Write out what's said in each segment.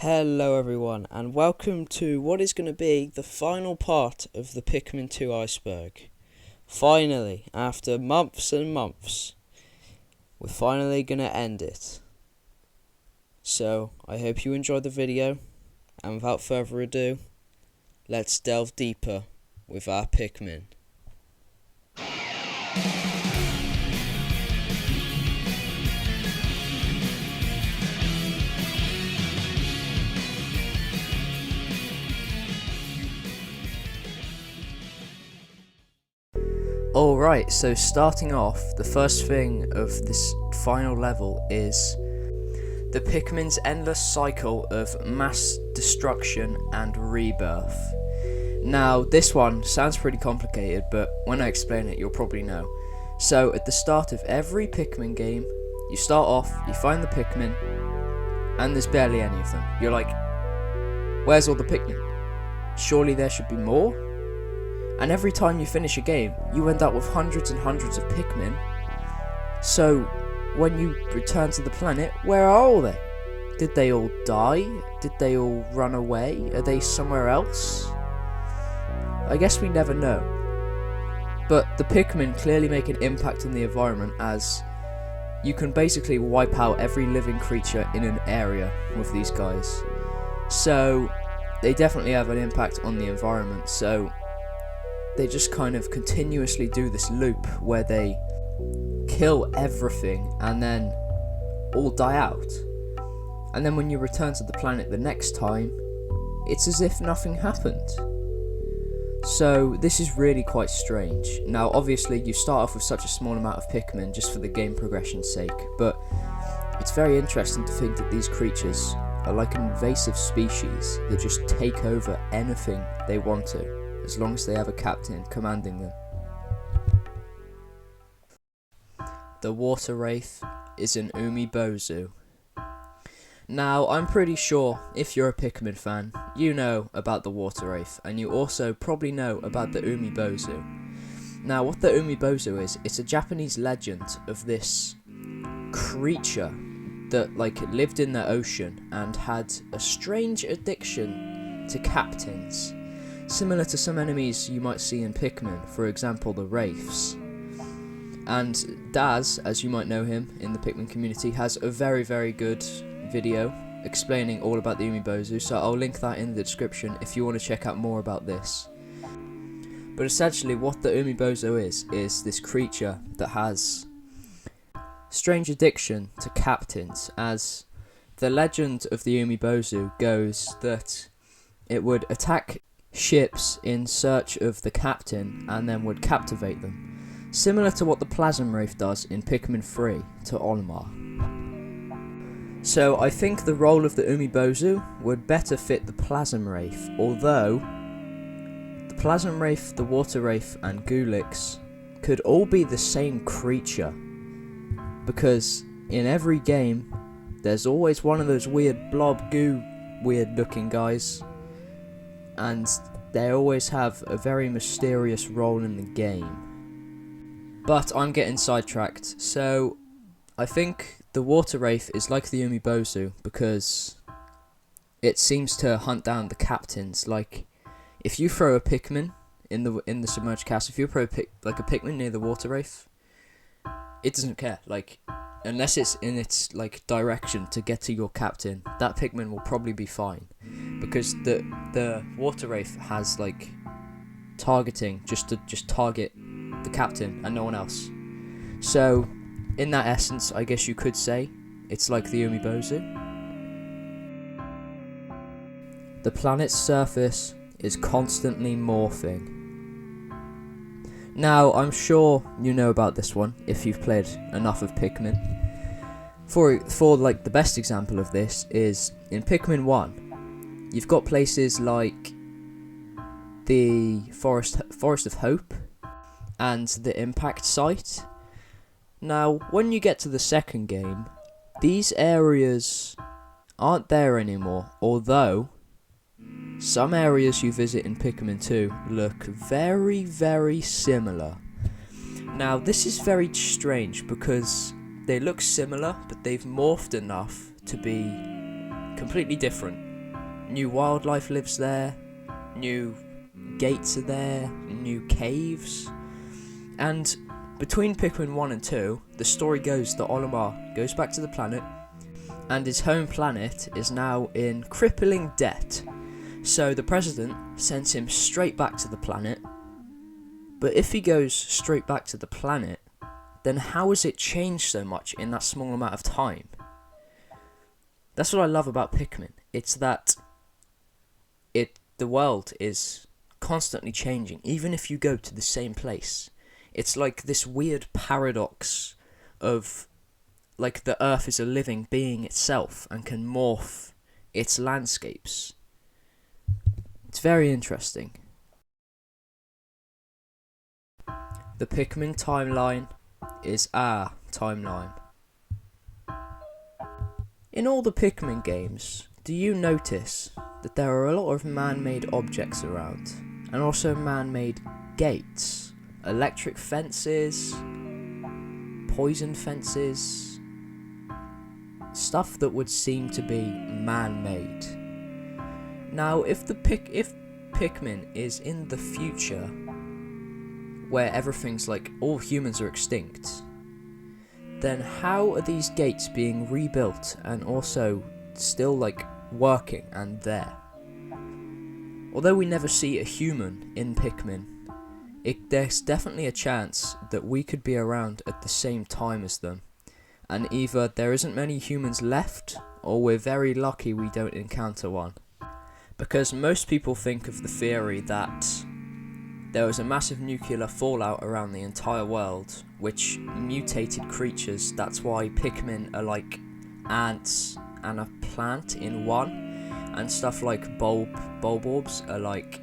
Hello everyone, and welcome to what is going to be the final part of the Pikmin 2 Iceberg. Finally, after months and months, we're finally going to end it. So, I hope you enjoyed the video, and without further ado, let's delve deeper with our Pikmin. Alright, so starting off, the first thing of this final level is the Pikmin's endless cycle of mass destruction and rebirth. Now, this one sounds pretty complicated, but when I explain it, you'll probably know. So, at the start of every Pikmin game, you start off, you find the Pikmin, and there's barely any of them. You're like, where's all the Pikmin? Surely there should be more? And every time you finish a game, you end up with hundreds and hundreds of Pikmin. So, when you return to the planet, where are all they? Did they all die? Did they all run away? Are they somewhere else? I guess we never know. But the Pikmin clearly make an impact on the environment, as you can basically wipe out every living creature in an area with these guys. So, they definitely have an impact on the environment, so they just kind of continuously do this loop where they kill everything and then all die out. And then when you return to the planet the next time, it's as if nothing happened. So this is really quite strange. Now obviously you start off with such a small amount of Pikmin just for the game progression's sake, but it's very interesting to think that these creatures are like an invasive species that just take over anything they want to, as long as they have a captain commanding them. The water wraith is an Umibozu. Now, I'm pretty sure if you're a Pikmin fan, you know about the water wraith, and you also probably know about the Umibozu. Now, what the Umibozu is, it's a Japanese legend of this creature that lived in the ocean and had a strange addiction to captains, similar to some enemies you might see in Pikmin, for example the Wraiths. And Daz, as you might know him in the Pikmin community, has a very, very good video explaining all about the Umibozu, so I'll link that in the description if you want to check out more about this. But essentially what the Umibozu is this creature that has strange addiction to captains, as the legend of the Umibozu goes that it would attack ships in search of the captain and then would captivate them, similar to what the Plasm Wraith does in Pikmin 3 to Olimar. So I think the role of the Umibozu would better fit the Plasm Wraith, although the Plasm Wraith, the Water Wraith and Gulix could all be the same creature, because in every game there's always one of those weird blob goo weird looking guys, and they always have a very mysterious role in the game. But I'm getting sidetracked, so I think the Water Wraith is like the Umibozu because it seems to hunt down the captains. Like, if you throw a Pikmin in the submerged castle, if you throw a Pikmin near the Water Wraith, it doesn't care. Like, unless it's in its direction to get to your captain, that Pikmin will probably be fine, because the Water Wraith has targeting just to target the captain and no one else. So in that essence, I guess you could say it's like the Umibozu. The planet's surface is constantly morphing. Now, I'm sure you know about this one if you've played enough of Pikmin. For the best example of this is in Pikmin 1. You've got places like the Forest of Hope and the Impact Site. Now, when you get to the second game, these areas aren't there anymore, although some areas you visit in Pikmin 2 look very, very similar. Now, this is very strange because they look similar, but they've morphed enough to be completely different. new wildlife lives there, new gates are there, new caves. And between Pikmin 1 and 2, the story goes that Olimar goes back to the planet, and his home planet is now in crippling debt. So the president sends him straight back to the planet. But if he goes straight back to the planet, then how has it changed so much in that small amount of time? That's what I love about Pikmin. It's that the world is constantly changing, even if you go to the same place. It's like this weird paradox of, like, the Earth is a living being itself and can morph its landscapes. It's very interesting. The Pikmin timeline is our timeline. In all the Pikmin games, do you notice that there are a lot of man-made objects around, and also man-made gates, electric fences, poison fences, stuff that would seem to be man-made. Now, if Pikmin is in the future, where everything's like all humans are extinct, then how are these gates being rebuilt and also still like working and there? Although we never see a human in Pikmin, there's definitely a chance that we could be around at the same time as them, and either there isn't many humans left, or we're very lucky we don't encounter one. Because most people think of the theory that there was a massive nuclear fallout around the entire world, which mutated creatures. That's why Pikmin are like ants and a plant in one, and stuff like bulbs are like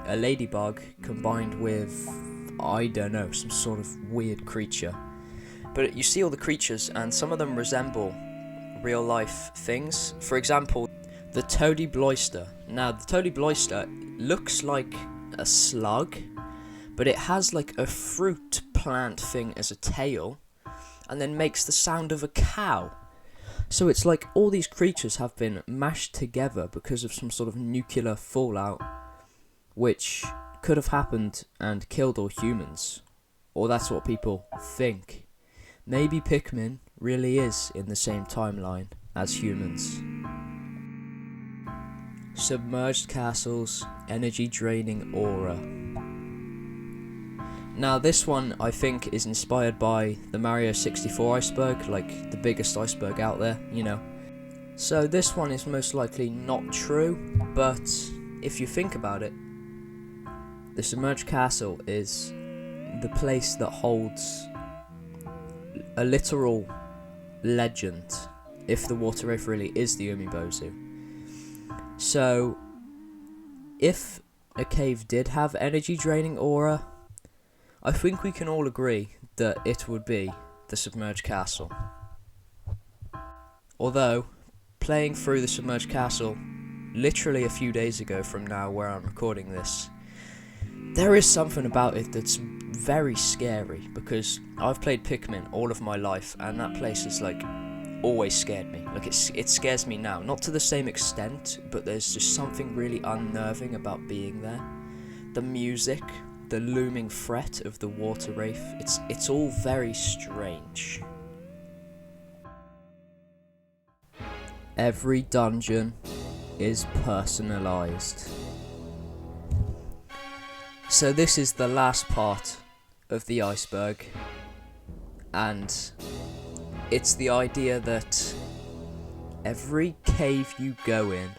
a ladybug combined with, I don't know, some sort of weird creature. But you see all the creatures, and some of them resemble real life things. For example, the Toady Bloister. Now, the Toady Bloister looks like a slug, but it has like a fruit plant thing as a tail, and then makes the sound of a cow. So it's like all these creatures have been mashed together because of some sort of nuclear fallout, which could have happened and killed all humans. Or that's what people think. Maybe Pikmin really is in the same timeline as humans. Submerged castles, energy draining aura. Now this one I think is inspired by the Mario 64 iceberg, like the biggest iceberg out there, you know. So this one is most likely not true, but if you think about it, the submerged castle is the place that holds a literal legend, if the water wraith really is the Umibozu. So, if a cave did have energy draining aura, I think we can all agree that it would be the submerged castle. Although, playing through the submerged castle literally a few days ago from now where I'm recording this, there is something about it that's very scary, because I've played Pikmin all of my life and that place is like always scared me. Like it scares me now, not to the same extent, but there's just something really unnerving about being there. The music, the looming threat of the water wraith, it's all very strange. Every dungeon is personalized. So this is the last part of the iceberg, and it's the idea that every cave you go in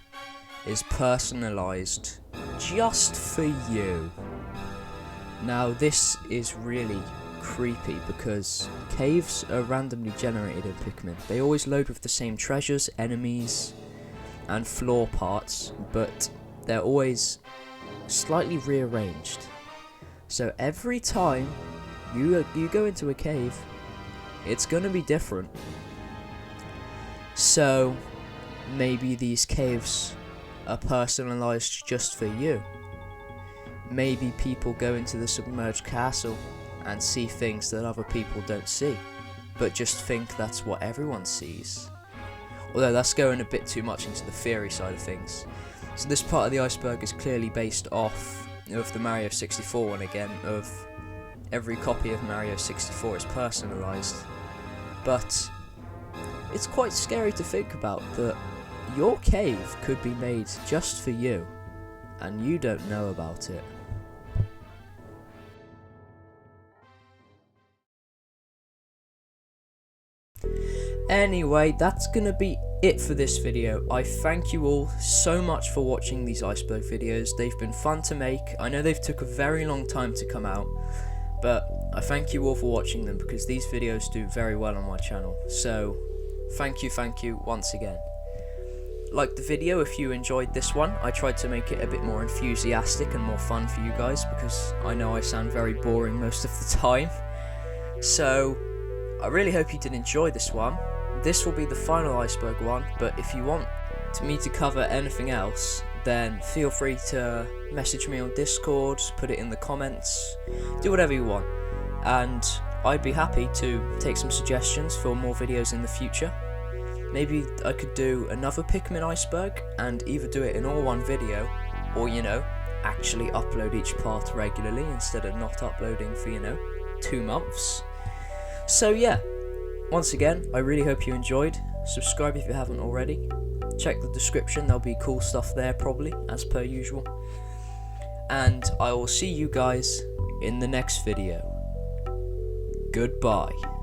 is personalised just for you. Now this is really creepy because caves are randomly generated in Pikmin. They always load with the same treasures, enemies and floor parts, but they're always slightly rearranged. So every time you go into a cave, it's gonna be different. So maybe these caves are personalised just for you. Maybe people go into the submerged castle and see things that other people don't see, but just think that's what everyone sees. although that's going a bit too much into the theory side of things. So this part of the iceberg is clearly based off of the Mario 64 one again, of every copy of Mario 64 is personalised. But it's quite scary to think about that your cave could be made just for you, and you don't know about it. Anyway, that's gonna be it for this video. I thank you all so much for watching these iceberg videos. They've been fun to make. I know they've took a very long time to come out, but I thank you all for watching them because these videos do very well on my channel. So thank you once again. Like the video if you enjoyed this one. I tried to make it a bit more enthusiastic and more fun for you guys because I know I sound very boring most of the time. So I really hope you did enjoy this one. This will be the final iceberg one, but if you want me to cover anything else, then feel free to message me on Discord, put it in the comments, do whatever you want, and I'd be happy to take some suggestions for more videos in the future. Maybe I could do another Pikmin iceberg and either do it in all one video, or actually upload each part regularly instead of not uploading for 2 months. So yeah, once again, I really hope you enjoyed. Subscribe if you haven't already. Check the description, there'll be cool stuff there probably, as per usual. And I will see you guys in the next video. Goodbye.